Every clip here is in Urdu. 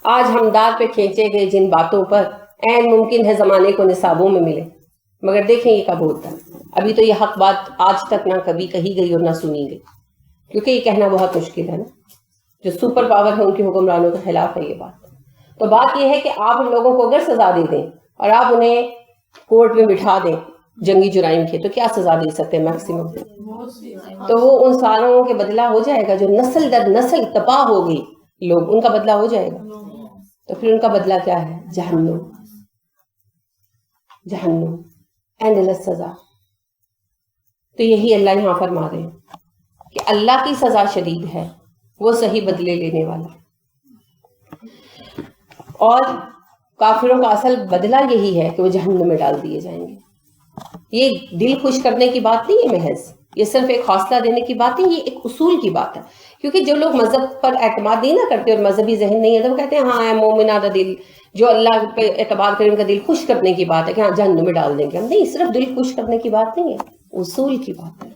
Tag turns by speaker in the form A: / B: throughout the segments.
A: آج ہم دار پہ کھینچے گئے جن باتوں پر عین ممکن ہے زمانے کو نصابوں میں ملے، مگر دیکھیں یہ کب ہوتا ہے۔ ابھی تو یہ حق بات آج تک نہ کبھی کہی گئی اور نہ سنی گئی، کیونکہ یہ کہنا بہت مشکل ہے نا، جو سپر پاور ہے ان کے حکمرانوں کے خلاف ہے یہ بات۔ تو بات یہ ہے کہ آپ ان لوگوں کو اگر سزا دے دیں اور آپ انہیں کورٹ میں بٹھا دیں جنگی جرائم کے، تو کیا سزا دے سکتے ہیں میکسیمم؟ تو وہ ان ساروں کے بدلہ ہو جائے گا جو نسل در نسل تباہ ہو گئی لوگ، ان کا بدلہ ہو جائے گا۔ تو پھر ان کا بدلہ کیا ہے؟ جہنم، جہنم، اینڈلیس سزا۔ تو یہی اللہ یہاں فرما رہے ہیں کہ اللہ کی سزا شدید ہے، وہ صحیح بدلے لینے والا۔ اور کافروں کا اصل بدلہ یہی ہے کہ وہ جہنم میں ڈال دیے جائیں گے۔ یہ دل خوش کرنے کی بات نہیں ہے محض، یہ صرف ایک حوصلہ دینے کی بات نہیں، یہ ایک اصول کی بات ہے۔ کیونکہ جو لوگ مذہب پر اعتماد نہیں نہ کرتے اور مذہبی ذہن نہیں ہے تو وہ کہتے ہیں ہاں اے مومنہ دا دل، جو اللہ پہ اعتبار کرے ان کا دل خوش کرنے کی بات ہے کہ ہاں جہنم میں ڈال دیں گے ہم۔ نہیں، صرف دل خوش کرنے کی بات نہیں ہے، اصول کی بات ہے۔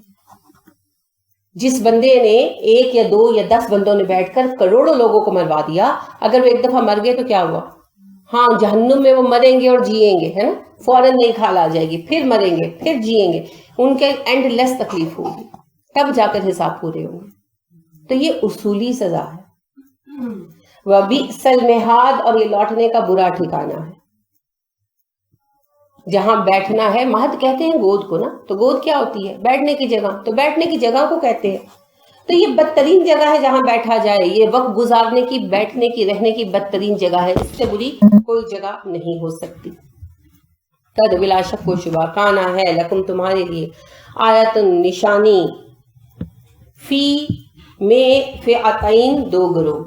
A: جس بندے نے 1 یا 2 یا 10 بندوں نے بیٹھ کر کروڑوں لوگوں کو مروا دیا، اگر وہ ایک دفعہ مر گئے تو کیا ہوا؟ ہاں جہنم میں وہ مریں گے اور جئیں گے، ہے نا، فوراً نہیں کھال آ جائے گی، پھر مریں گے، پھر جئیں گے، ان کے اینڈ لیس تکلیف ہوگی، تب جا کر حساب پورے ہوں گے۔ تو یہ اصولی سزا ہے۔ وَبِئْسَ الْمِہَادُ، اور یہ لوٹنے کا برا ٹھکانہ ہے۔ جہاں بیٹھنا ہے، مہد کہتے ہیں گود کو نا، تو گود کیا ہوتی ہے؟ بیٹھنے کی جگہ، تو بیٹھنے کی جگہ کو کہتے ہیں۔ تو یہ بدترین جگہ ہے جہاں بیٹھا جائے، یہ وقت گزارنے کی، بیٹھنے کی، رہنے کی بدترین جگہ ہے، اس سے بری کوئی جگہ نہیں ہو سکتی۔ قد بلا شک و شبہ کانا ہے لکم تمہارے لیے، آیت نشانی، فی میں فئتین 2 گروہ۔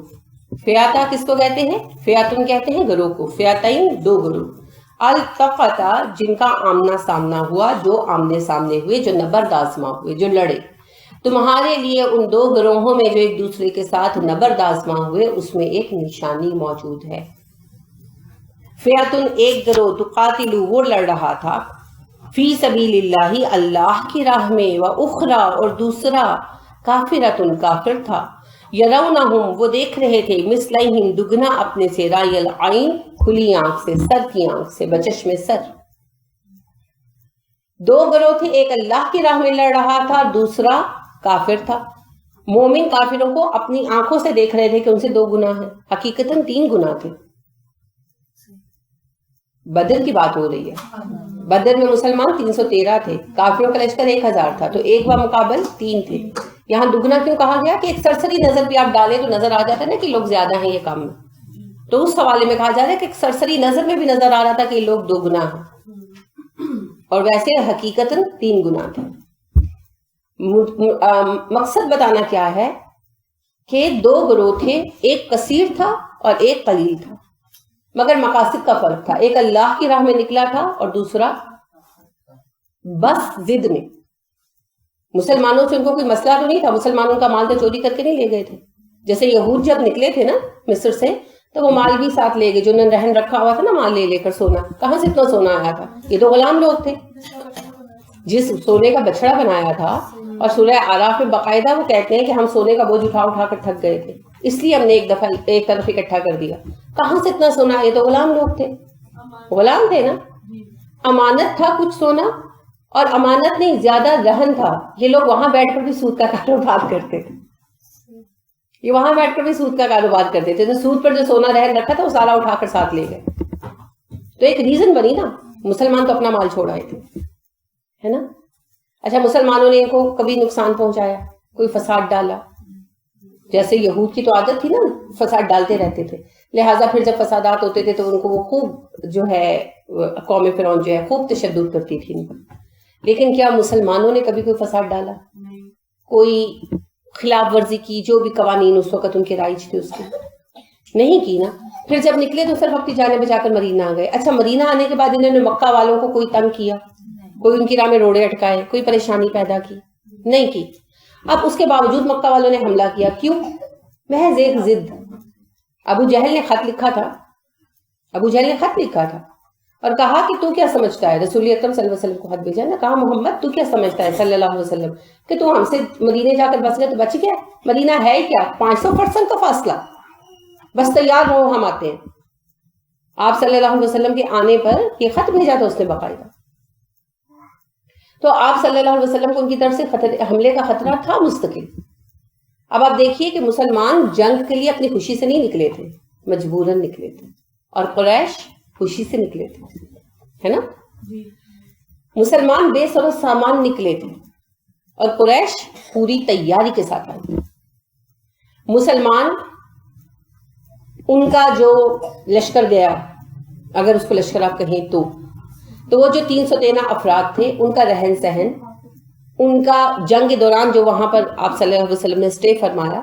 A: فیاتا کس کو کہتے ہیں؟ فیاتن کہتے ہیں گروہ کو، فیاتین 2 گروہ، التقطا جن کا آمنا سامنا ہوا، جو آمنے سامنے ہوئے، جو نبرد آزما ہوئے، جو لڑے۔ تمہارے لیے ان 2 گروہوں میں جو ایک دوسرے کے ساتھ نبرد آزما ہوئے، اس میں ایک نشانی موجود ہے۔ فیاتن ایک گروہ، تقاتلو وہ لڑ رہا تھا، فی سبیل اللہ اللہ کی راہ میں، و اخرى اور دوسرا کافرتن کافر تھا، یرونہم وہ دیکھ رہے تھے، مثلہم دگنا اپنے سے، رای العین کھلی آنکھ سے، سر کی آنکھ سے، بچشم سر۔ 2 گروہ تھے، ایک اللہ کی راہ میں لڑ رہا تھا، دوسرا کافر تھا۔ مومن کافروں کو اپنی آنکھوں سے دیکھ رہے تھے کہ ان سے 2 گناہ ہیں، حقیقتاً 3 گناہ تھے۔ بدر کی بات ہو رہی ہے، بدر میں مسلمان 313 تھے، کافروں کا لشکر 1000 تھا، تو 1 بمقابل 3 تھے۔ یہاں دگنا کیوں کہا گیا؟ کہ ایک سرسری نظر بھی آپ ڈالیں تو نظر آ جاتا ہے نا کہ لوگ زیادہ ہیں یہ کام میں، تو اس حوالے میں کہا جا رہا ہے کہ ایک سرسری نظر میں بھی نظر آ رہا تھا کہ یہ لوگ 2 گناہ ہیں، اور ویسے حقیقتاً 3 گناہ تھے۔ مقصد بتانا کیا ہے کہ 2 گروہ تھے، ایک کثیر تھا اور ایک قلیل تھا، مگر مقاصد کا فرق تھا، ایک اللہ کی راہ میں نکلا تھا اور دوسرا بس ضد میں۔ مسلمانوں سے ان کو کوئی مسئلہ تو نہیں تھا، مسلمانوں کا مال تو چوری کر کے نہیں لے گئے تھے، جیسے یہود جب نکلے تھے نا مصر سے تو وہ مال بھی ساتھ لے گئے، جو انہوں نے رہن رکھا ہوا تھا نا مال لے کر، سونا کہاں سے اتنا سونا آیا تھا؟ یہ تو غلام لوگ تھے۔ جس سونے کا بچڑا بنایا تھا، اور سورہ اعراف میں باقاعدہ وہ کہتے ہیں کہ ہم سونے کا بوجھ اٹھا اٹھا کر تھک گئے تھے، اس لیے ہم نے ایک دفعہ ایک طرف اکٹھا کر دیا۔ کہاں سے اتنا سونا؟ یہ تو غلام لوگ تھے، غلام تھے نا، امانت تھا کچھ سونا، اور امانت نہیں زیادہ رہن تھا۔ یہ لوگ وہاں بیٹھ کر بھی سود کا کاروبار کرتے تھے، یہ وہاں بیٹھ کر بھی سود کا کاروبار کرتے تھے، تو سود پر جو سونا رہن رکھا تھا وہ سارا اٹھا کر ساتھ لے گئے۔ تو ایک ریزن بنی نا، مسلمان تو اپنا مال چھوڑ آئے تھے، ہے نا۔ اچھا، مسلمانوں نے ان کو کبھی نقصان پہنچایا؟ کوئی فساد ڈالا؟ جیسے یہود کی تو عادت تھی نا، فساد ڈالتے رہتے تھے، لہٰذا پھر جب فسادات ہوتے تھے تو ان کو وہ خوب جو ہے قوم فرعون جو ہے خوب تشدد کرتی تھی ان پر۔ لیکن کیا مسلمانوں نے کبھی کوئی فساد ڈالا؟ کوئی خلاف ورزی کی؟ جو بھی قوانین اس وقت ان کے رائج تھے اس کی نہیں کی نا۔ پھر جب نکلے تو صرف اپنی جانیں بچا کر مدینہ آ گئے۔ اچھا، مدینہ آنے کے بعد انہوں نے مکہ والوں کو کوئی تنگ کیا؟ کوئی ان کی راہ میں روڑے اٹکائے؟ کوئی پریشانی پیدا کی؟ نہیں کی۔ اب اس کے باوجود مکہ والوں نے حملہ کیا، کیوں؟ محض ایک ضد۔ ابو جہل نے خط لکھا تھا، ابو جہل نے خط لکھا تھا اور کہا کہ تو کیا سمجھتا ہے، رسول اکرم صلی اللہ علیہ وسلم کو خط بھیجا نا، کہا محمد تو کیا سمجھتا ہے صلی اللہ علیہ وسلم کہ تو ہم سے مدینے جا کر بس گئے تو بچ گیا؟ مدینہ ہے کیا 500% کا فاصلہ، بس تیار رہو ہم آتے ہیں. آپ صلی اللہ علیہ وسلم کے آنے پر یہ خط بھیجا تھا اس نے باقاعدہ. تو آپ صلی اللہ علیہ وسلم کو ان کی طرف سے حملے کا خطرہ تھا مستقل. اب آپ دیکھیے کہ مسلمان جنگ کے لیے اپنی خوشی سے نہیں نکلے تھے, مجبوراً نکلے تھے, اور قریش خوشی سے نکلے تھے, ہے نا. مسلمان بے سر و سامان نکلے تھے اور قریش پوری تیاری کے ساتھ آئے تھے. مسلمان ان کا جو لشکر گیا, اگر اس کو لشکر آپ کہیں تو وہ جو 313 افراد تھے, ان کا رہن سہن, ان کا جنگ کے دوران جو وہاں پر آپ صلی اللہ علیہ وسلم نے اسٹے فرمایا,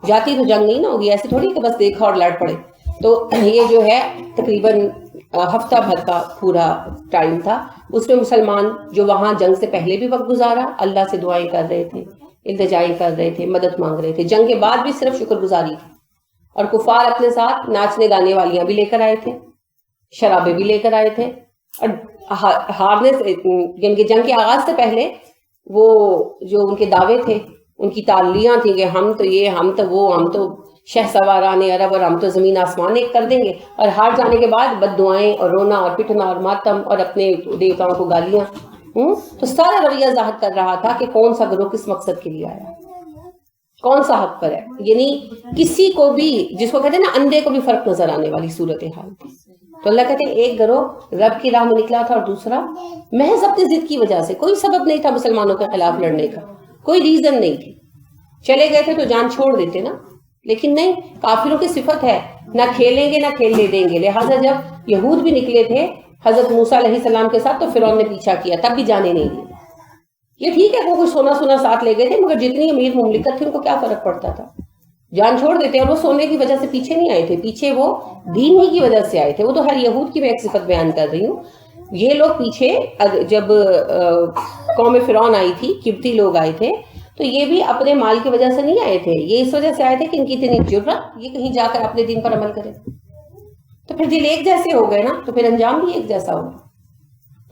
A: جاتی تو جنگ نہیں نہ ہوگی, ایسے تھوڑی کہ بس دیکھا اور لڑ پڑے. تو یہ جو ہے تقریباً ہفتہ بھر کا پورا ٹائم تھا. اس میں مسلمان جو وہاں جنگ سے پہلے بھی وقت گزارا, اللہ سے دعائیں کر رہے تھے, التجائیں کر رہے تھے, مدد مانگ رہے تھے. جنگ کے بعد بھی صرف شکر گزاری تھی. اور کفار اپنے ساتھ ناچنے گانے والیاں بھی لے کر آئے تھے, شرابے بھی لے کر آئے تھے. اور ہارنے سے یعنی کہ جنگ کے آغاز سے پہلے وہ جو ان کے دعوے تھے, ان کی تعلیاں تھیں کہ ہم تو یہ, ہم تو وہ, ہم تو شہ سواران عرب, اور ہم تو زمین آسمان ایک کر دیں گے. اور ہار جانے کے بعد بد دعائیں اور رونا اور پٹنا اور ماتم اور اپنے دیوتاؤں کو گالیاں. تو سارا رویہ ظاہر کر رہا تھا کہ کون سا گروہ کس مقصد کے لیے آیا, کون سا حق پر ہے. یعنی کسی کو بھی, جس کو کہتے ہیں نا اندھے کو بھی فرق نظر آنے والی صورتحال تھی. تو اللہ کہتے ہیں ایک گروہ رب کی راہ میں نکلا تھا, اور دوسرا محض اپنی ضد کی وجہ سے, کوئی سبب نہیں تھا مسلمانوں کے خلاف لڑنے کا, کوئی ریزن نہیں تھی. چلے گئے تھے تو جان چھوڑ دیتے نا, لیکن نہیں, کافروں کی صفت ہے نہ کھیلیں گے نہ کھیلنے دیں گے. لہٰذا جب یہود بھی نکلے تھے حضرت موسیٰ علیہ السلام کے ساتھ, تو فرعون نے پیچھا کیا, تب بھی جانے نہیں دیے. یہ ٹھیک ہے وہ کچھ سونا ساتھ لے گئے تھے, مگر جتنی امیر مملکت تھی ان کو کیا فرق پڑتا تھا, جان چھوڑ دیتے. اور وہ سونے کی وجہ سے پیچھے نہیں آئے تھے, پیچھے وہ دین ہی کی وجہ سے آئے تھے. وہ تو ہر یہود کی میں ایک صفت بیان کر رہی ہوں. یہ لوگ پیچھے جب قوم فرعون آئی تھی, قبطی لوگ آئے تھے, تو یہ بھی اپنے مال کی وجہ سے نہیں آئے تھے, یہ اس وجہ سے آئے تھے کہ ان کی اتنی جرأت, یہ کہیں جا کر اپنے دین پر عمل کرے. تو پھر دل ایک جیسے ہو گئے نا, تو پھر انجام بھی ایک جیسا ہوگا.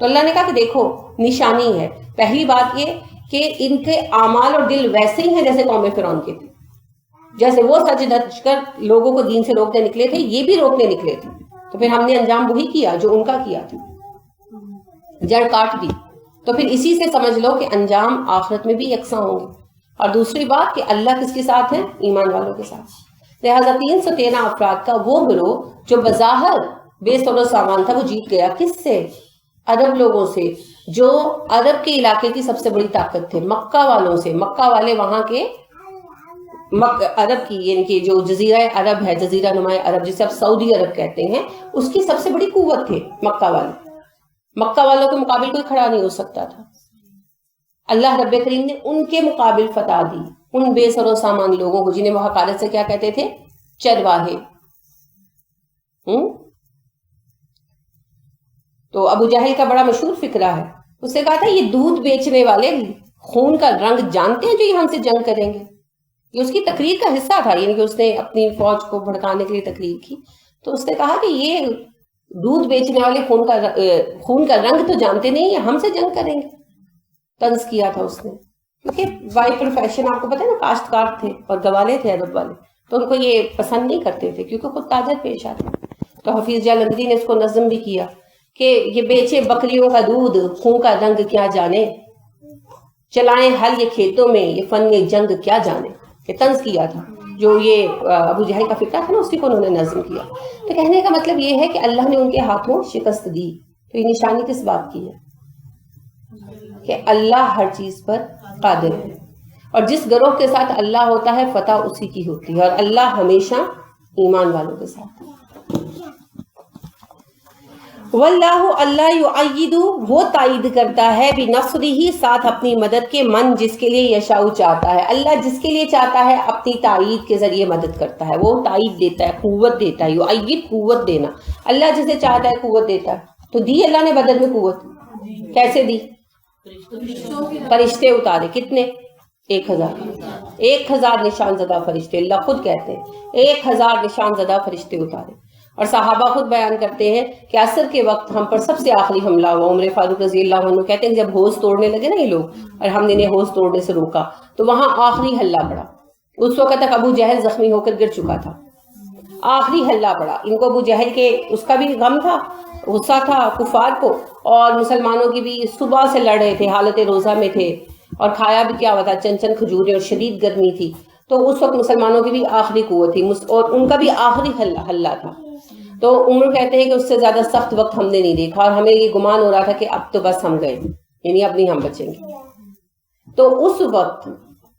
A: تو اللہ نے کہا کہ دیکھو نشانی ہے. پہلی بات یہ کہ ان کے اعمال اور دل ویسے ہی ہیں جیسے قوم فرعون کے تھے. جیسے وہ سج دھج کر لوگوں کو دین سے روکنے نکلے تھے, یہ بھی روکنے نکلے تھے. تو پھر ہم نے انجام وہی کیا جو ان کا کیا تھا, جڑ کاٹ دی. تو پھر اسی سے سمجھ لو کہ انجام آخرت میں بھی یکساں ہوں گے. اور دوسری بات کہ اللہ کس کے ساتھ ہے, ایمان والوں کے ساتھ. لہٰذا 313 افراد کا وہ گروہ جو بظاہر بے سر و سامان تھا, وہ جیت گیا. کس سے؟ عرب لوگوں سے, جو عرب کے علاقے کی سب سے بڑی طاقت تھے, مکہ والوں سے. مکہ والے وہاں کے عرب کی, یعنی کہ جو جزیرہ عرب ہے, جزیرہ نمائے عرب جسے اب سعودی عرب کہتے ہیں, اس کی سب سے بڑی قوت تھے مکہ والے. مکہ والوں کے مقابل کوئی کھڑا نہیں ہو سکتا تھا. اللہ رب کریم نے ان کے مقابل فتح دی, ان بے سر و سامان لوگوں کو, جنہیں وہ حقارت سے کیا کہتے تھے, چرواہے. تو ابو جہل کا بڑا مشہور فقرہ ہے, اس نے کہا تھا یہ دودھ بیچنے والے خون کا رنگ جانتے ہیں جو یہ ہم سے جنگ کریں گے. یہ اس کی تقریر کا حصہ تھا, یعنی کہ اس نے اپنی فوج کو بھڑکانے کے لیے تقریر کی. تو اس نے کہا کہ یہ دودھ بیچنے والے خون کا رنگ تو جانتے نہیں, یہ ہم سے جنگ کریں گے. طنز کیا تھا اس نے, کیونکہ بائی پروفیشن آپ کو پتہ ہے نا کاشتکار تھے اور گوالے تھے عرب والے, تو ان کو یہ پسند نہیں کرتے تھے کیونکہ خود تاجر پیش آتے. تو حفیظ جالندری نے اس کو نظم بھی کیا کہ یہ بیچے بکریوں کا دودھ, خون کا رنگ کیا جانے, چلائیں حل یہ کھیتوں میں, یہ فن جنگ کیا جانے. یہ طنز کیا تھا, جو یہ ابو جہل کا فقرہ تھا نا, اسی کو انہوں نے نظم کیا. تو کہنے کا مطلب یہ ہے کہ اللہ نے ان کے ہاتھوں شکست دی. تو یہ نشانی کس بات کی ہے؟ کہ اللہ ہر چیز پر قادر ہے, اور جس گروہ کے ساتھ اللہ ہوتا ہے فتح اسی کی ہوتی ہے, اور اللہ ہمیشہ ایمان والوں کے ساتھ ہے. واللہ اللہ یؤید, وہ تائید کرتا ہے, بنصرہ, ساتھ اپنی مدد کے, من جس کے لیے یشاء چاہتا ہے. اللہ جس کے لیے چاہتا ہے اپنی تائید کے ذریعے مدد کرتا ہے, وہ تائید دیتا ہے, قوت دیتا ہے. یؤید قوت دینا, اللہ جسے چاہتا ہے قوت دیتا ہے. تو دی اللہ نے بدر میں قوت, کیسے دی؟ فرشتے اتارے. کتنے؟ 1000 نشان زدہ فرشتے. اللہ خود کہتے ہیں 1000 نشان زدہ فرشتے اتارے. اور صحابہ خود بیان کرتے ہیں کہ عصر کے وقت ہم پر سب سے آخری حملہ ہوا. عمر فاروق رضی اللہ عنہ کہتے ہیں جب حوض توڑنے لگے نا یہ لوگ, اور ہم نے انہیں حوض توڑنے سے روکا, تو وہاں آخری حلہ پڑا. اس وقت تک ابو جہل زخمی ہو کر گر چکا تھا. آخری ہلہ پڑا. ان کو ابو جہل کے اس کا بھی غم تھا, غصہ تھا کفار کو, اور مسلمانوں کی بھی صبح سے لڑ رہے تھے, حالت روزہ میں تھے, اور کھایا بھی کیا ہوا تھا, چند چند کھجوریں, اور شدید گرمی تھی. تو اس وقت مسلمانوں کی بھی آخری قوت تھی اور ان کا بھی آخری حلہ تھا. تو عمر کہتے ہیں کہ اس سے زیادہ سخت وقت ہم نے نہیں دیکھا, اور ہمیں یہ گمان ہو رہا تھا کہ اب تو بس ہم گئے, یعنی اب نہیں ہم بچیں گے. تو اس وقت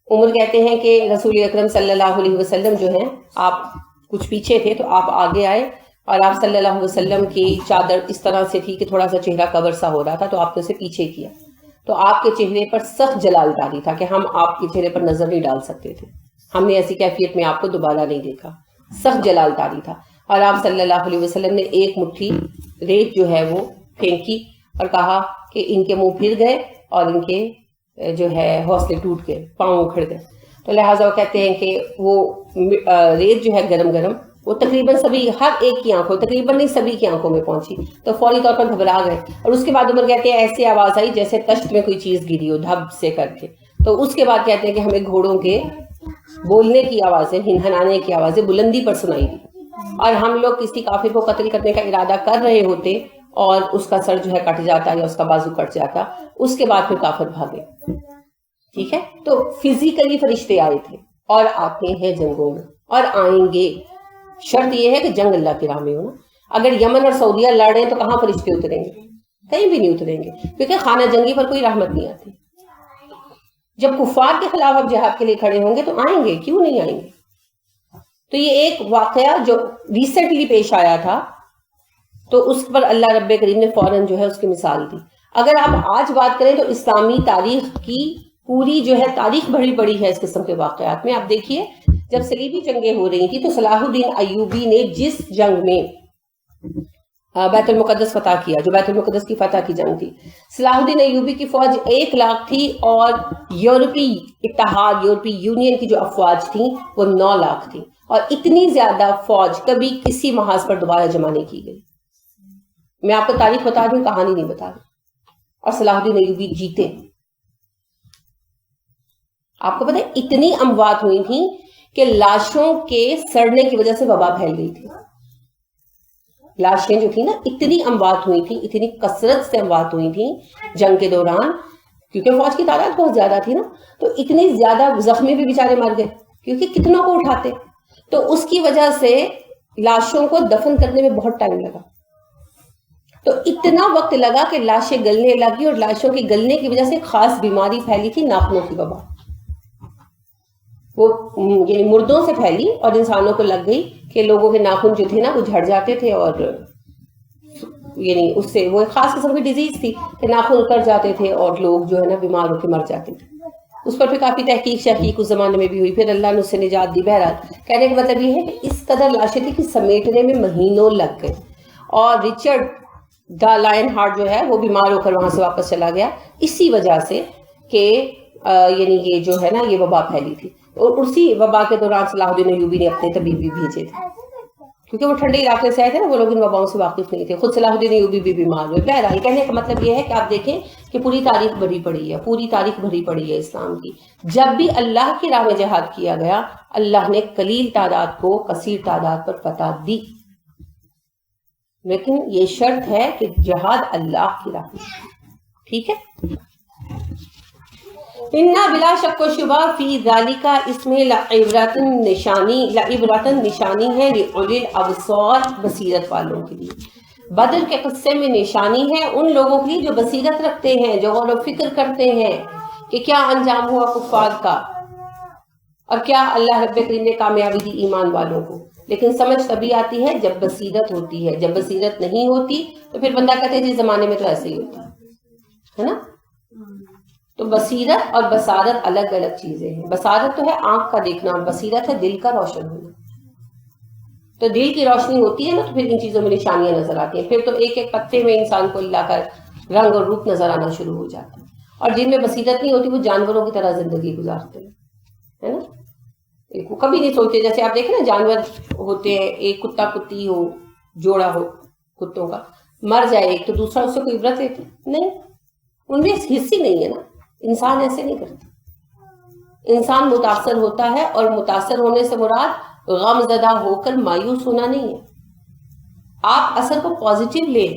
A: عمر کہتے ہیں کہ رسول اکرم صلی اللہ علیہ وسلم جو ہیں, آپ کچھ پیچھے تھے تو آپ آگے آئے, اور آپ صلی اللہ علیہ وسلم کی چادر اس طرح سے تھی کہ تھوڑا سا چہرہ کور سا ہو رہا تھا, تو آپ نے اسے پیچھے کیا. تو آپ کے چہرے پر سخت جلال طاری تھا کہ ہم آپ کے چہرے پر نظر نہیں ڈال سکتے تھے, ہم نے ایسی کیفیت میں آپ کو دوبارہ نہیں دیکھا, سخت جلال طاری تھا. اور آپ صلی اللہ علیہ وسلم نے ایک مٹھی ریت جو ہے وہ پھینکی اور کہا کہ ان کے منہ پھر گئے اور ان کے جو ہے حوصلے ٹوٹ گئے, پاؤں اکھڑ گئے. تو لہٰذا وہ کہتے ہیں کہ وہ ریت جو ہے گرم گرم وہ تقریباً سبھی, ہر ایک کی آنکھوں, تقریباً نہیں سبھی کی آنکھوں میں پہنچی, تو فوری طور پر گھبرا گئے. اور اس کے بعد عمر کہتے ہیں ایسی آواز آئی جیسے تشت میں کوئی چیز گری ہو, دھب سے کر کے. تو اس کے بعد کہتے ہیں کہ ہمیں گھوڑوں کے بولنے کی آوازیں, ہنہنانے کی آوازیں بلندی پر سنائی دی, اور ہم لوگ کسی کافر کو قتل کرنے کا ارادہ کر رہے ہوتے اور اس کا سر جو ہے کٹ جاتا یا اس کا بازو کٹ جاتا, اس کے بعد پھر کافر بھاگے. ٹھیک ہے, تو فزیکلی فرشتے آئے تھے اور آتے ہیں جنگوں میں اور آئیں گے. شرط یہ ہے کہ جنگ اللہ کی راہ میں ہو نا. اگر یمن اور سعودیہ لڑ رہے ہیں تو کہاں فرشتے اتریں گے؟ کہیں بھی نہیں اتریں گے, کیونکہ خانہ جنگی پر کوئی رحمت نہیں آتی. جب کفار کے خلاف آپ جہاد کے لیے کھڑے ہوں گے تو آئیں گے, کیوں نہیں آئیں گے؟ تو یہ ایک واقعہ جو ریسنٹلی پیش آیا تھا, تو اس پر اللہ رب کریم نے فوراً جو ہے اس کی مثال دی. اگر آپ آج بات کریں تو اسلامی تاریخ کی پوری جو ہے تاریخ بھری پڑی ہے اس قسم کے واقعات میں. آپ دیکھیے جب صلیبی جنگیں ہو رہی تھی تو صلاح الدین ایوبی نے جس جنگ میں بیت المقدس فتح کیا, جو بیت المقدس کی فتح کی جنگ تھی, صلاح الدین ایوبی کی فوج 1,00,000 تھی, اور یورپی اتحاد, یورپی یونین کی جو افواج تھیں وہ 9,00,000 تھی, اور اتنی زیادہ فوج کبھی کسی محاذ پر دوبارہ جمع نہیں کی گئی. میں آپ کو تاریخ بتا رہی ہوں, کہانی نہیں بتا رہی. اور صلاح الدین ایوبی جیتے. آپ کو پتہ ہے اتنی اموات ہوئی تھیں کہ لاشوں کے سڑنے کی وجہ سے وبا پھیل گئی تھی. لاشیں جو تھی نا, اتنی اموات ہوئی تھیں, اتنی کثرت سے اموات ہوئی تھیں جنگ کے دوران, کیونکہ فوج کی تعداد بہت زیادہ تھی نا, تو اتنی زیادہ زخمی بھی بیچارے مر گئے کیونکہ کتنوں کو اٹھاتے. تو اس کی وجہ سے لاشوں کو دفن کرنے میں بہت ٹائم لگا. تو اتنا وقت لگا کہ لاشیں گلنے لگی, اور لاشوں کے گلنے کی وجہ سے خاص بیماری پھیلی تھی, ناخنوں کی وبا. وہ یعنی مردوں سے پھیلی اور انسانوں کو لگ گئی کہ لوگوں کے ناخن جو تھے نا وہ جھڑ جاتے تھے, اور یعنی اس سے وہ ایک خاص قسم کی ڈیزیز تھی کہ ناخن اتر جاتے تھے اور لوگ جو ہے نا بیمار ہو کے مر جاتے تھے. اس پر پھر کافی تحقیق شحقیق اس زمانے میں بھی ہوئی, پھر اللہ نے اس سے نجات دی. بہرحال کہنے کا مطلب یہ ہے کہ اس قدر لاشیں تھی کہ سمیٹنے میں مہینوں لگ گئے, اور رچرڈ دا لائن ہارٹ جو ہے وہ بیمار ہو کر وہاں سے واپس چلا گیا اسی وجہ سے کہ یعنی یہ جو ہے نا یہ وبا پھیلی تھی. اور اسی وبا کے دوران صلاح الدین ایوبی نے اپنے طبیب بھی بھیجے تھے, کیونکہ وہ ٹھنڈے علاقے سے آئے تھے نا, وہ لوگ ان وباؤں سے واقف نہیں تھے. خود صلاح الدین ایوبی بھی بیمار ہوئے. بہرحال کہنے کا مطلب یہ ہے کہ آپ دیکھیں کہ پوری تاریخ بھری پڑی ہے, پوری تاریخ بھری پڑی ہے اسلام کی. جب بھی اللہ کی راہ میں جہاد کیا گیا, اللہ نے قلیل تعداد کو کثیر تعداد پر فتح دی, لیکن یہ شرط ہے کہ جہاد اللہ کی راہ میں. ٹھیک ہے, اِنَّا بلا شک و شبہ فی ذالک, اس میں لعبرۃ نشانی ہے لأولی الابصار, بصیرت والوں کے لیے. بدر کے قصے میں نشانی ہے ان لوگوں کے لیے جو بصیرت رکھتے ہیں, جو غور و فکر کرتے ہیں کہ کیا انجام ہوا کفار کا, اور کیا اللہ رب کریم نے کامیابی دی ایمان والوں کو. لیکن سمجھ تبھی آتی ہے جب بصیرت ہوتی ہے. جب بصیرت نہیں ہوتی تو پھر بندہ کہتے ہیں جس زمانے میں تو ایسے ہی ہوتا ہے نا. تو بصیرت اور بصارت الگ الگ چیزیں ہیں. بصارت تو ہے آنکھ کا دیکھنا, اور بصیرت ہے دل کا روشن ہونا. تو دل کی روشنی ہوتی ہے نا, تو پھر ان چیزوں میں نشانیاں نظر آتی ہیں. پھر تو ایک ایک پتے میں انسان کو اللہ کا رنگ اور روپ نظر آنا شروع ہو جاتا ہے. اور جن میں بصیرت نہیں ہوتی وہ جانوروں کی طرح زندگی گزارتے ہیں, ہے نا. وہ کبھی نہیں سوچتے, جیسے آپ دیکھیں نا جانور ہوتے ہیں, ایک کتا کتی ہو, جوڑا ہو کتوں کا, مر جائے ایک تو دوسرا اس سے کوئی عبرت لیتے نہیں, ان میں حص ہی نہیں ہے نا. انسان ایسے نہیں کرتا. انسان متاثر ہوتا ہے, اور متاثر ہونے سے مراد غم زدہ ہو کر مایوس ہونا نہیں ہے. آپ اثر کو پازیٹیو لیں.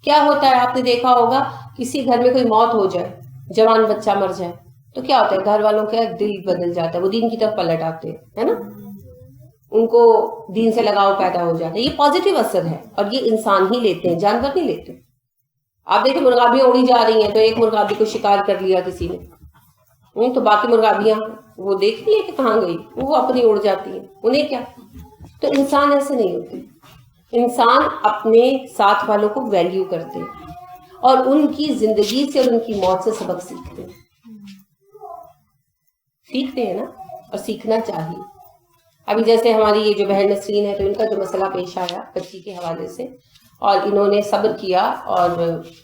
A: کیا ہوتا ہے آپ نے دیکھا ہوگا, کسی گھر میں کوئی موت ہو جائے, جوان بچہ مر جائے, تو کیا ہوتا ہے, گھر والوں کا دل بدل جاتا ہے, وہ دین کی طرف پلٹ آتے ہیں, ہے نا, ان کو دین سے لگاؤ پیدا ہو جاتا ہے. یہ پازیٹیو اثر ہے, اور یہ انسان ہی لیتے ہیں, جانور نہیں لیتے. آپ دیکھیں مرغابیاں اڑی جا رہی ہیں, تو ایک مرغابی کو شکار کر لیا کسی نے, تو باقی مرغابیاں وہ دیکھ لیے کہ کہاں گئی, وہ اپنی اڑ جاتی ہیں, انہیں کیا. تو انسان ایسے نہیں ہوتے. انسان اپنے ساتھ والوں کو ویلیو کرتے ہیں, اور ان کی زندگی سے اور ان کی موت سے سبق سیکھتے ہیں نا, اور سیکھنا چاہیے. ابھی جیسے ہماری یہ جو بہن نسرین ہے, تو ان کا جو مسئلہ پیش آیا بچی کے حوالے سے, اور انہوں نے صبر کیا اور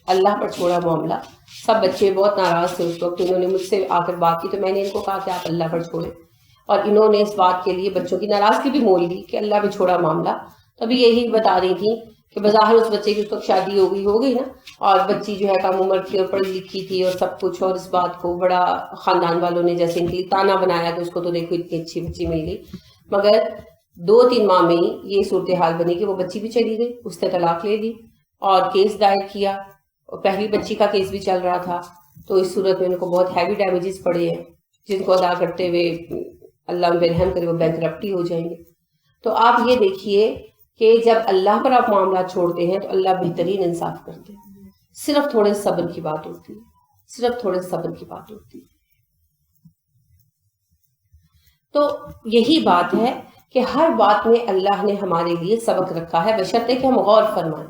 A: اللہ پر چھوڑا معاملہ. سب بچے بہت ناراض تھے اس وقت, انہوں نے مجھ سے آ کر بات کی, تو میں نے ان کو کہا کہ آپ اللہ پر چھوڑیں, اور انہوں نے اس بات کے لیے بچوں کی ناراضگی بھی مول لی کہ اللہ پہ چھوڑا معاملہ. تو ابھی یہی بتا رہی تھی کہ بظاہر اس بچے کی اس وقت شادی ہو گئی نا, اور بچی جو ہے کم عمر تھی اور پڑھی لکھی تھی اور سب کچھ, اور اس بات کو بڑا خاندان والوں نے جیسے ان کے لیے تانا بنایا کہ اس کو تو دیکھو اتنی اچھی بچی مل گئی. مگر 2-3 ماہ میں یہ صورتحال بنی کہ وہ بچی بھی چلی گئی, اس نے طلاق لے لی اور کیس دائر کیا, اور پہلی بچی کا کیس بھی چل رہا تھا. تو اس صورت میں ان کو بہت ہیوی ڈیمیجز پڑے ہیں, جن کو ادا کرتے ہوئے اللہ ان پہ رحم کرے وہ بینکرپٹی ہو جائیں گے. تو آپ یہ دیکھیے کہ جب اللہ پر آپ معاملات چھوڑتے ہیں تو اللہ بہترین انصاف کرتے ہیں. صرف تھوڑے صبر کی بات ہوتی ہے, صرف تھوڑے صبر کی بات ہوتی ہے. تو یہی بات ہے کہ ہر بات میں اللہ نے ہمارے لیے سبق رکھا ہے, بشرطے کہ ہم غور فرمائیں.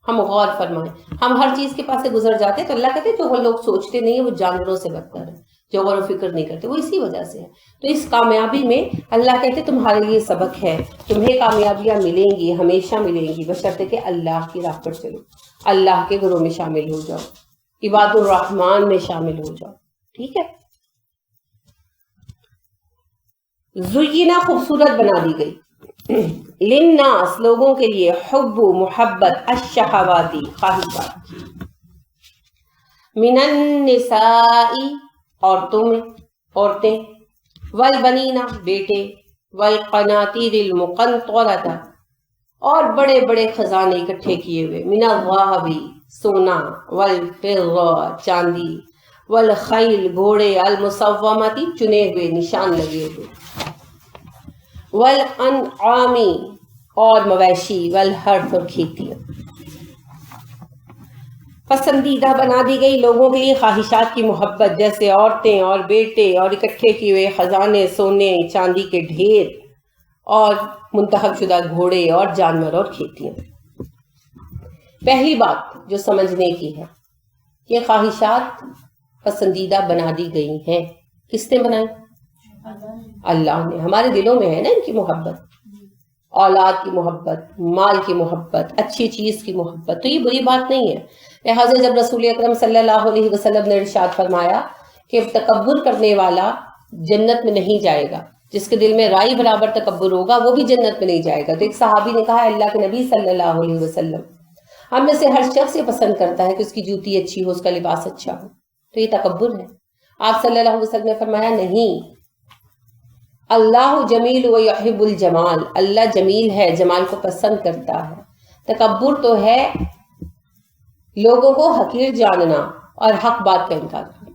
A: ہم ہر چیز کے پاس سے گزر جاتے ہیں, تو اللہ کہتے ہیں جو وہ لوگ سوچتے نہیں ہیں وہ جانوروں سے بدتر ہے, جو غور و فکر نہیں کرتے, وہ اسی وجہ سے ہے. تو اس کامیابی میں اللہ کہتے ہیں تمہارے لیے سبق ہے, تمہیں کامیابیاں ملیں گی, ہمیشہ ملیں گی, بشرطے کہ اللہ کی راہ پر چلو, اللہ کے گھروں میں شامل ہو جاؤ, عباد الرحمن میں شامل ہو جاؤ. ٹھیک ہے. زینا خوبصورت بنا دی گئی, للناس لوگوں کے لیے, حب محبت, الشہواتی خواہشات کی, من النساء عورتوں میں عورتیں, والبنین بیٹے, والقناطیر المقنطرۃ اور بڑے بڑے خزانے اکٹھے کیے ہوئے, من الذہب سونا, والفضہ چاندی, والخیل گھوڑے, المصومۃ چنے ہوئے نشان لگے ہوئے, والانعام اور مویشی, والحرث اور کھیتیاں. پسندیدہ بنا دی گئی لوگوں کے لیے خواہشات کی محبت, جیسے عورتیں اور بیٹے اور اکٹھے کیے ہوئے خزانے, سونے چاندی کے ڈھیر, اور منتخب شدہ گھوڑے اور جانور اور کھیتیاں. پہلی بات جو سمجھنے کی ہے, یہ خواہشات پسندیدہ بنا دی گئی ہیں. کس نے بنائی؟ اللہ نے. ہمارے دلوں میں ہے نا ان کی محبت, اولاد کی محبت, مال کی محبت, اچھی چیز کی محبت, تو یہ بری بات نہیں ہے. لہٰذا جب رسول اکرم صلی اللہ علیہ وسلم نے ارشاد فرمایا کہ تکبر کرنے والا جنت میں نہیں جائے گا, جس کے دل میں رائی برابر تکبر ہوگا وہ بھی جنت میں نہیں جائے گا, تو ایک صحابی نے کہا اللہ کے نبی صلی اللہ علیہ وسلم, ہم میں سے ہر شخص یہ پسند کرتا ہے کہ اس کی جوتی اچھی ہو, اس کا لباس اچھا ہو, تو یہ تکبر ہے. آپ صلی اللہ علیہ وسلم نے فرمایا نہیں, اللہ جمیل و یحب الجمال, اللہ جمیل ہے, جمال کو پسند کرتا ہے. تکبر تو ہے لوگوں کو حقیر جاننا اور حق بات کا انکار کرنا.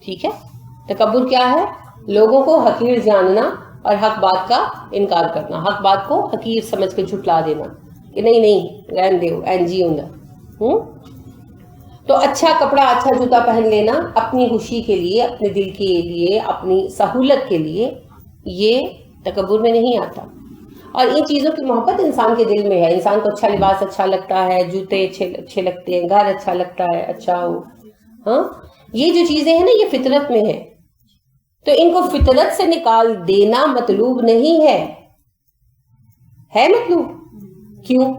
A: ٹھیک ہے, تکبر کیا ہے؟ لوگوں کو حقیر جاننا اور حق بات کا انکار کرنا, حق بات کو حقیر سمجھ کے جھٹلا دینا کہ نہیں رہن دیو اینجی ہوں. تو اچھا کپڑا, اچھا جوتا پہن لینا اپنی خوشی کے لیے, اپنے دل کے لیے, اپنی سہولت کے لیے, یہ تکبر میں نہیں آتا. اور ان چیزوں کی محبت انسان کے دل میں ہے. انسان کو اچھا لباس اچھا لگتا ہے, جوتے اچھے لگتے ہیں, گھر اچھا لگتا ہے, اچھا ہو. ہاں, یہ جو چیزیں ہیں نا یہ فطرت میں ہے, تو ان کو فطرت سے نکال دینا مطلوب نہیں ہے مطلوب. کیوں؟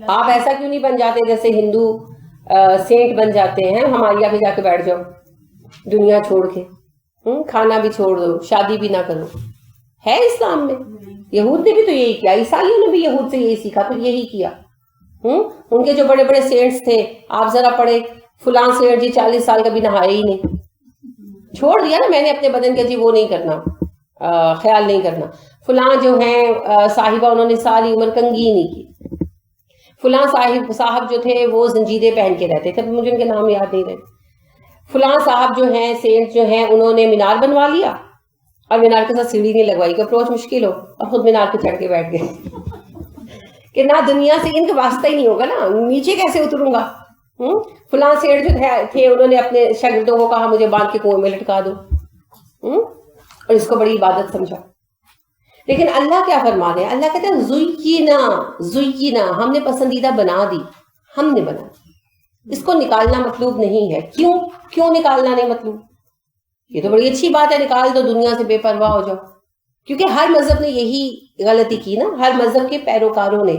A: آپ ایسا کیوں نہیں بن جاتے جیسے ہندو سینٹ بن جاتے ہیں, ہمارے یہاں پہ جا کے بیٹھ جاؤ دنیا چھوڑ کے, کھانا بھی چھوڑ دو, شادی بھی نہ کرو. ہے اسلام میں. یہود نے بھی تو یہی کیا, عیسائیوں نے بھی یہود سے یہی سیکھا, پھر یہی کیا. ان کے جو بڑے بڑے سینٹس تھے, آپ ذرا پڑھے, فلاں سینٹ جی 40 سال کا بھی نہائے ہی نہیں, چھوڑ دیا نا میں نے اپنے بدن کے, جی وہ نہیں کرنا, خیال نہیں کرنا. فلاں جو ہیں صاحبہ انہوں نے ساری عمر کنگھی نہیں کی. فلاں صاحب جو تھے وہ زنجیریں پہن کے رہتے تھے, مجھے ان کے نام یاد نہیں رہے. فلاں صاحب جو ہیں سینٹ جو ہیں انہوں نے مینار بنوا لیا اور مینار کے ساتھ سیڑھی نہیں لگوائی کہ اپروچ مشکل ہو, اور خود مینار پہ چڑھ کے بیٹھ گئے کہ نہ دنیا سے ان کا واسطہ ہی نہیں ہوگا نا, نیچے کیسے اتروں گا. فلاں سیٹ جو تھے انہوں نے اپنے شاگردوں کو کہا مجھے باندھ کے کنویں میں لٹکا دو, اور اس کو بڑی عبادت سمجھا. لیکن اللہ کیا فرما رہے ہیں؟ اللہ کہتے ہیں زینا, ہم نے پسندیدہ بنا دی, ہم نے بنا دی. اس کو نکالنا مطلوب نہیں ہے. کیوں نکالنا نہیں مطلوب؟ یہ تو بڑی اچھی بات ہے, نکال دو, دنیا سے بے پرواہ ہو جاؤ. کیونکہ ہر مذہب نے یہی غلطی کی نا, ہر مذہب کے پیروکاروں نے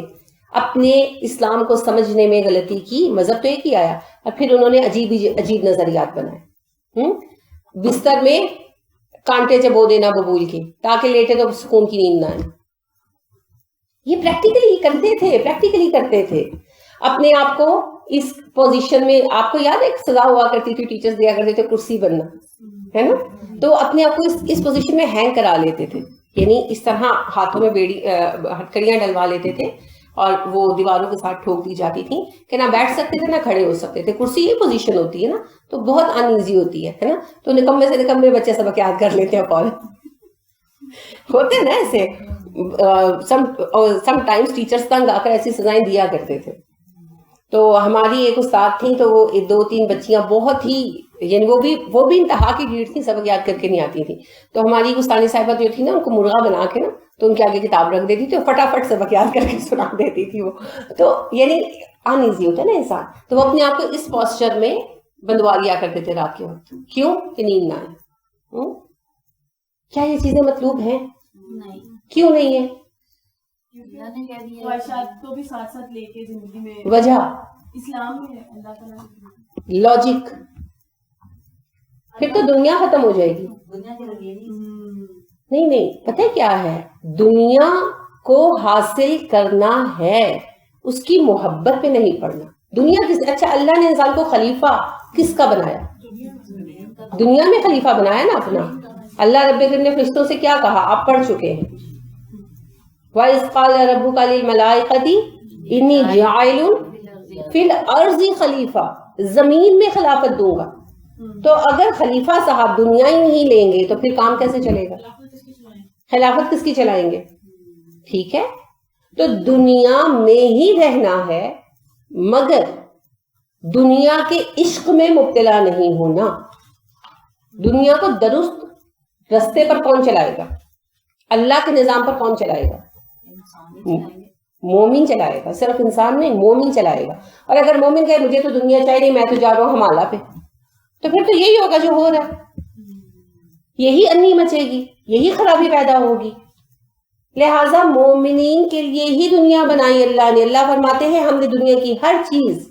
A: اپنے اسلام کو سمجھنے میں غلطی کی. مذہب تو ایک ہی آیا اور پھر انہوں نے عجیب نظریات بنائے. بستر میں کانٹے چبو دینا ببول کے تاکہ لیٹے تو سکون کی نیند نہ آئے. یہ پریکٹیکلی کرتے تھے اپنے آپ کو اس پوزیشن میں. آپ کو یاد ہے ایک سزا ہوا کرتی تھی, ٹیچرز دیا کرتے تھے کرسی بننا, ہے نا, تو اپنے آپ کو اس پوزیشن میں ہینگ کرا لیتے تھے. یعنی اس طرح ہاتھوں میں ہتکڑیاں ڈلوا لیتے تھے اور وہ دیواروں کے ساتھ ٹھوک دی جاتی تھی کہ نہ بیٹھ سکتے تھے نہ کھڑے ہو سکتے تھے. کرسی یہ پوزیشن ہوتی ہے نا, تو بہت ان ایزی ہوتی ہے نا. تو نکمے سے نکمے بچے سبق یاد کر لیتے ہیں, کال ہوتے ہیں نا ایسے. سم ٹائمز ٹیچرز تنگ آ کر ایسی سزائیں دیا کرتے تھے. تو ہماری ایک استاد تھیں, تو وہ 2-3 بچیاں بہت ہی, یعنی وہ بھی انتہا کی ڈیٹ تھی, سبق یاد کر کے نہیں آتی تھی. تو ہماری ایک استانی صاحبہ جو تھی نا, ان کو مرغا بنا کے نا تو ان کے آگے کتاب رکھ دیتی تھی, تو فٹافٹ سبق یاد کر کے سنا دیتی تھی وہ. تو یعنی ان ایزی ہوتا ہے نا انسان, تو وہ اپنے آپ کو اس پوسچر میں بندوا لیا کرتے تھے رات کے وقت. کیوں کہ نیند نہ آئے. کیا یہ چیزیں مطلوب ہیں؟ نہیں. کیوں نہیں ہے؟
B: کو بھی ساتھ ساتھ لے کے زندگی میں
A: وجہ
B: اسلام میں ہے, اللہ تعالیٰ
A: لاجک. پھر تو دنیا ختم ہو جائے گی. نہیں, پتہ کیا ہے, دنیا کو حاصل کرنا ہے, اس کی محبت پہ نہیں پڑنا. دنیا کس, اچھا اللہ نے انسان کو خلیفہ کس کا بنایا؟ دنیا میں خلیفہ بنایا نا اپنا. اللہ رب العزت نے فرشتوں سے کیا کہا, آپ پڑھ چکے ہیں, وَإِذْ قَالَ رَبُّكَ لِلْمَلَائِكَةِ إِنِّي جَاعِلٌ فِي الْأَرْضِ خلیفہ, زمین میں خلافت دوں گا. تو اگر خلیفہ صاحب دنیا ہی نہیں لیں گے تو پھر کام کیسے چلے گا؟ خلافت کس کی چلائیں گے؟ ٹھیک ہے, تو دنیا میں ہی رہنا ہے, مگر دنیا کے عشق میں مبتلا نہیں ہونا. دنیا کو درست رستے پر کون چلائے گا؟ اللہ کے نظام پر کون چلائے گا؟ مومن چلائے گا. صرف انسان نہیں, مومن چلائے گا. اور اگر مومن کہے مجھے تو دنیا چاہیے نہیں, میں تو جا رہا ہوں ہمالا پہ, تو پھر تو یہی ہوگا جو ہو رہا ہے, یہی انی مچے گی, یہی خرابی پیدا ہوگی. لہٰذا مومنین کے لیے ہی دنیا بنائی اللہ نے. اللہ فرماتے ہیں ہم نے دنیا کی ہر چیز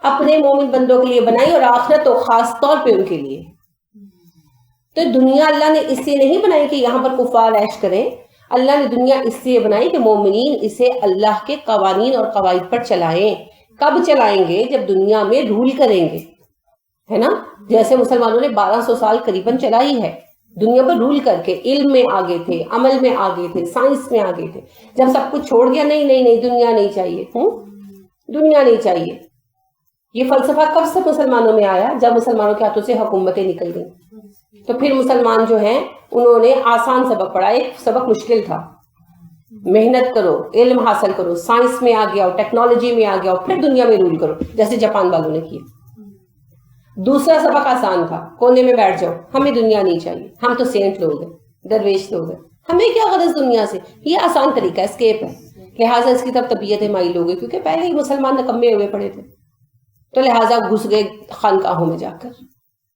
A: اپنے مومن بندوں کے لیے بنائی, اور آخرت تو خاص طور پہ ان کے لیے. تو دنیا اللہ نے اس لیے نہیں بنائی کہ یہاں پر کفار عیش کریں. اللہ نے دنیا اس لیے بنائی کہ مومنین اسے اللہ کے قوانین اور قواعد پر چلائیں. کب چلائیں گے؟ جب دنیا میں رول کریں گے, ہے نا. جیسے مسلمانوں نے 1200 سال قریباً چلائی ہے دنیا پر رول کر کے. علم میں آگے تھے, عمل میں آگے تھے, سائنس میں آگے تھے. جب سب کچھ چھوڑ گیا, نہیں دنیا نہیں چاہیے, دنیا نہیں چاہیے. یہ فلسفہ کب سے مسلمانوں میں آیا؟ جب مسلمانوں کے ہاتھوں سے حکومتیں نکل گئیں. تو پھر مسلمان جو ہیں انہوں نے آسان سبق پڑھا. ایک سبق مشکل تھا, محنت کرو, علم حاصل کرو, سائنس میں آگے آؤ, ٹیکنالوجی میں آگے آؤ, پھر دنیا میں رول کرو, جیسے جاپان والوں نے کیا. دوسرا سبق آسان تھا, کونے میں بیٹھ جاؤ, ہمیں دنیا نہیں چاہیے, ہم تو سینٹ لوگ ہیں, درویش لوگ ہیں, ہمیں کیا غرض دنیا سے. یہ آسان طریقہ اسکیپ ہے. لہٰذا اس کی طرف طبیعتیں مائل ہو گئی, کیونکہ پہلے ہی مسلمان نکمے ہوئے پڑے تھے, تو لہٰذا گھس گئے خانقاہوں میں جا کر.